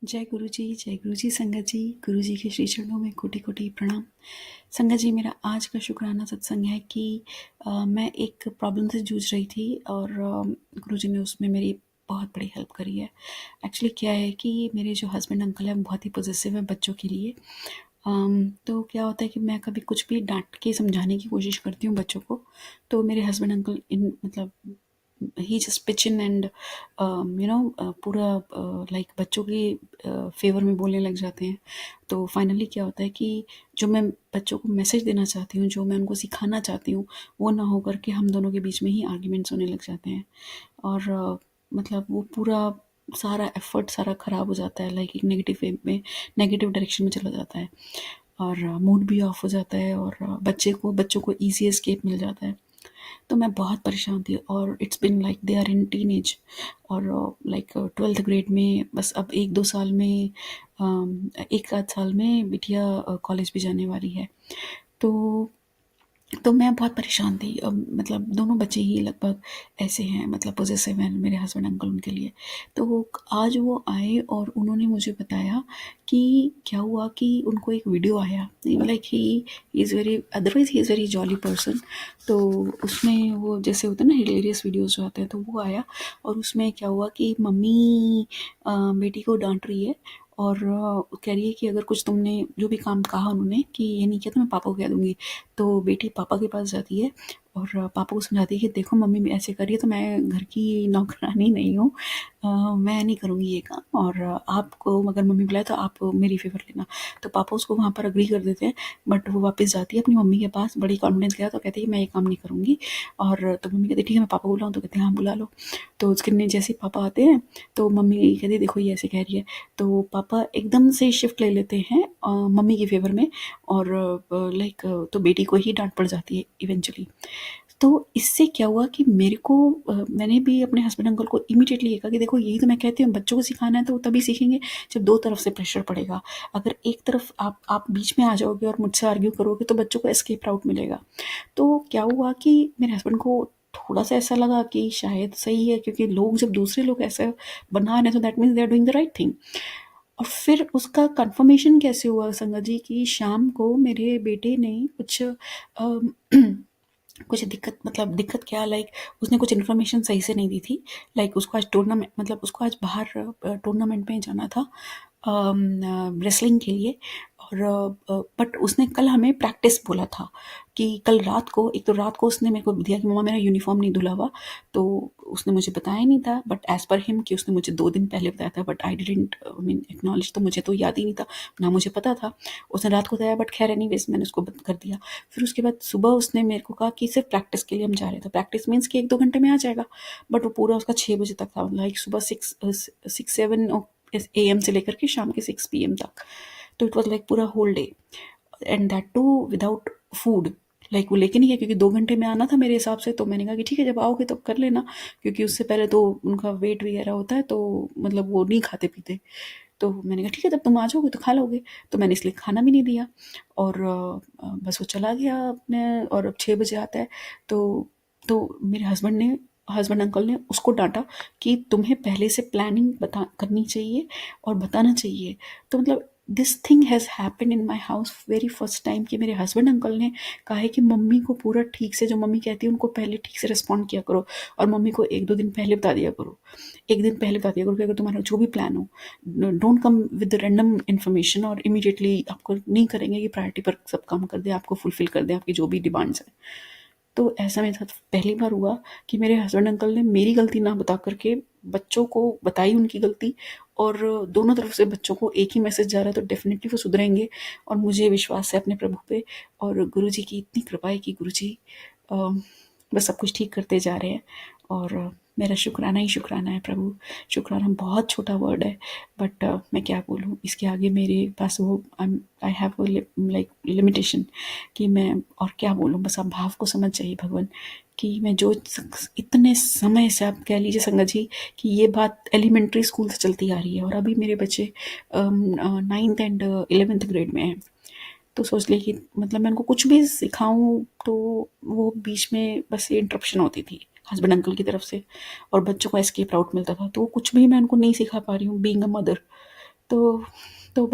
जय गुरु जी संगत जी। गुरु जी के श्री चरणों में कोटि कोटि प्रणाम। संगत जी, मेरा आज का शुक्राना सत्संग है कि मैं एक प्रॉब्लम से जूझ रही थी और गुरु जी ने उसमें मेरी बहुत बड़ी हेल्प करी है। एक्चुअली क्या है कि मेरे जो हस्बैंड अंकल हैं बहुत ही पॉजिटिव हैं बच्चों के लिए। तो क्या होता है कि मैं कभी कुछ भी डांट के समझाने की कोशिश करती हूँ बच्चों को, तो मेरे हस्बैंड अंकल इन मतलब ही जस्ट पिच इन एंड पूरा लाइक बच्चों के फेवर में बोलने लग जाते हैं। तो फाइनली क्या होता है कि जो मैं बच्चों को मैसेज देना चाहती हूँ, जो मैं उनको सिखाना चाहती हूँ, वो ना हो करके हम दोनों के बीच में ही आर्ग्यूमेंट्स होने लग जाते हैं। और मतलब वो पूरा सारा एफर्ट सारा ख़राब हो जाता है, लाइक एक नेगेटिव वे में, नेगेटिव डायरेक्शन में चला जाता है और मूड भी ऑफ हो जाता है और बच्चों को ईजी एस्केप मिल जाता है। तो मैं बहुत परेशान थी और it's been like they are in teenage और लाइक 12th ग्रेड में, बस अब 1-2 साल में, एक आध साल में बिटिया कॉलेज भी जाने वाली है। तो मैं बहुत परेशान थी। मतलब दोनों बच्चे ही लगभग ऐसे हैं, मतलब पॉसेसिव हैं मेरे हस्बैंड अंकल उनके लिए। तो आज वो आए और उन्होंने मुझे बताया कि क्या हुआ कि उनको एक वीडियो आया, like he is very, otherwise he is very jolly person. तो उसमें वो जैसे होते हैं ना हिलेरियस वीडियोस जो आते हैं, तो वो आया और उसमें क्या हुआ कि मम्मी बेटी को डांट रही है और कह रही है कि अगर कुछ तुमने जो भी काम कहा उन्होंने कि ये नहीं किया तो मैं पापा को कह दूंगी। तो बेटी पापा के पास जाती है और पापा को समझाती है कि देखो मम्मी ऐसे कर रही है तो मैं घर की नौकरानी नहीं हूँ, मैं नहीं करूँगी ये काम, और आपको अगर मम्मी बुलाए तो आप मेरी फेवर लेना। तो पापा उसको वहाँ पर अग्री कर देते हैं, बट वो वापस जाती है अपनी मम्मी के पास बड़ी कॉन्फिडेंस के साथ, तो कहती है मैं ये काम नहीं करूँगी। और तो मम्मी कहती है ठीक है मैं पापा को बुलाऊँ, तो कहते हैं हाँ बुला लो। तो उसके लिए जैसे ही पापा आते हैं तो मम्मी कहती है देखो ये ऐसे कह रही है। तो पापा एकदम से शिफ्ट ले लेते हैं मम्मी के फेवर में और लाइक तो बेटी को ही डांट पड़ जाती है इवेंचुअली। तो इससे क्या हुआ कि मेरे को मैंने भी अपने हस्बैंड अंकल को इमीडिएटली ये कहा कि देखो यही तो मैं कहती हूँ, बच्चों को सिखाना है तो वो तभी सीखेंगे जब दो तरफ से प्रेशर पड़ेगा। अगर एक तरफ आप बीच में आ जाओगे और मुझसे आर्ग्यू करोगे तो बच्चों को एस्केप राउट मिलेगा। तो क्या हुआ कि मेरे हस्बैंड को थोड़ा सा ऐसा लगा कि शायद सही है, क्योंकि लोग जब दूसरे लोग ऐसा बना रहे हैं तो that means they are doing the right thing. और फिर उसका कंफर्मेशन कैसे हुआ संगत जी की शाम को मेरे बेटे ने कुछ कुछ दिक्कत, मतलब दिक्कत क्या, लाइक उसने कुछ इन्फॉर्मेशन सही से नहीं दी थी। लाइक उसको आज टूर्नामेंट, मतलब उसको आज बाहर टूर्नामेंट में जाना था रेसलिंग के लिए। और बट उसने कल हमें प्रैक्टिस बोला था कि कल रात को, एक तो रात को उसने मेरे को दिया कि मम्मा मेरा यूनिफॉर्म नहीं धुला हुआ। तो उसने मुझे बताया नहीं था, बट एज पर हिम कि उसने मुझे 2 दिन पहले बताया था, but I didn't mean acknowledge, तो मुझे तो याद ही नहीं था ना, मुझे पता था। उसने रात को बताया, बट खैर एनीवेज मैंने उसको बंद कर दिया। फिर उसके बाद सुबह उसने मेरे को कहा कि सिर्फ प्रैक्टिस के लिए हम जा रहे थे। प्रैक्टिस मीन्स कि 1-2 घंटे में आ जाएगा, बट वो पूरा उसका 6 बजे तक था, लाइक सुबह 6-7 AM से लेकर के शाम के 6 PM तक। तो इट वॉज लाइक पूरा whole day and that too without food. Like वो लेके नहीं गया क्योंकि 2 घंटे में आना था मेरे हिसाब से। तो मैंने कहा कि ठीक है जब आओगे तो कर लेना, क्योंकि उससे पहले तो उनका वेट वगैरह होता है, तो मतलब वो नहीं खाते पीते। तो मैंने कहा ठीक है जब तुम आ जाओगे तो खा लोगे। तो मैंने इसलिए खाना भी नहीं दिया और बस वो चला गया अपने, और अब 6 बजे आता है। तो मेरे हस्बैंड अंकल ने उसको डांटा कि तुम्हें पहले से प्लानिंग बता करनी चाहिए और बताना चाहिए। तो मतलब this thing has happened in my house very first time कि मेरे हस्बैंड अंकल ने कहा है कि मम्मी को पूरा ठीक से, जो मम्मी कहती है उनको पहले ठीक से रिस्पॉन्ड किया करो, और मम्मी को 1-2 दिन पहले बता दिया करो। एक दिन पहले बता दिया करो कि अगर तुम्हारा जो भी प्लान हो, don't come with random information और इमीडिएटली आपको नहीं करेंगे कि प्रायोरिटी पर सब काम कर दें, आपको फुलफिल कर दें आपकी जो भी डिमांड्स हैं। तो ऐसा मेरे साथ पहली बार हुआ कि मेरे हस्बैंड अंकल ने मेरी गलती ना बता करके बच्चों को बताई उनकी गलती, और दोनों तरफ से बच्चों को एक ही मैसेज जा रहा है, तो डेफिनेटली वो सुधरेंगे। और मुझे विश्वास है अपने प्रभु पे, और गुरु जी की इतनी कृपा है कि गुरु जी बस सब कुछ ठीक करते जा रहे हैं। और मेरा शुक्राना ही शुक्राना है प्रभु। शुक्राना बहुत छोटा वर्ड है, बट मैं क्या बोलूँ इसके आगे, मेरे पास वो आई हैव लाइक लिमिटेशन कि मैं और क्या बोलूँ। बस आप भाव को समझ जाइए भगवान, कि मैं जो इतने समय से, आप कह लीजिए संगत जी कि ये बात एलिमेंट्री स्कूल से चलती आ रही है, और अभी मेरे बच्चे 9th एंड 11th ग्रेड में हैं। तो सोच लिए कि मतलब मैं उनको कुछ भी सिखाऊं तो वो बीच में बस ये इंटरप्शन होती थी हस्बैंड अंकल की तरफ से, और बच्चों को एस्केप राउट मिलता था। तो कुछ भी मैं उनको नहीं सिखा पा रही हूँ बीइंग अ मदर। तो तो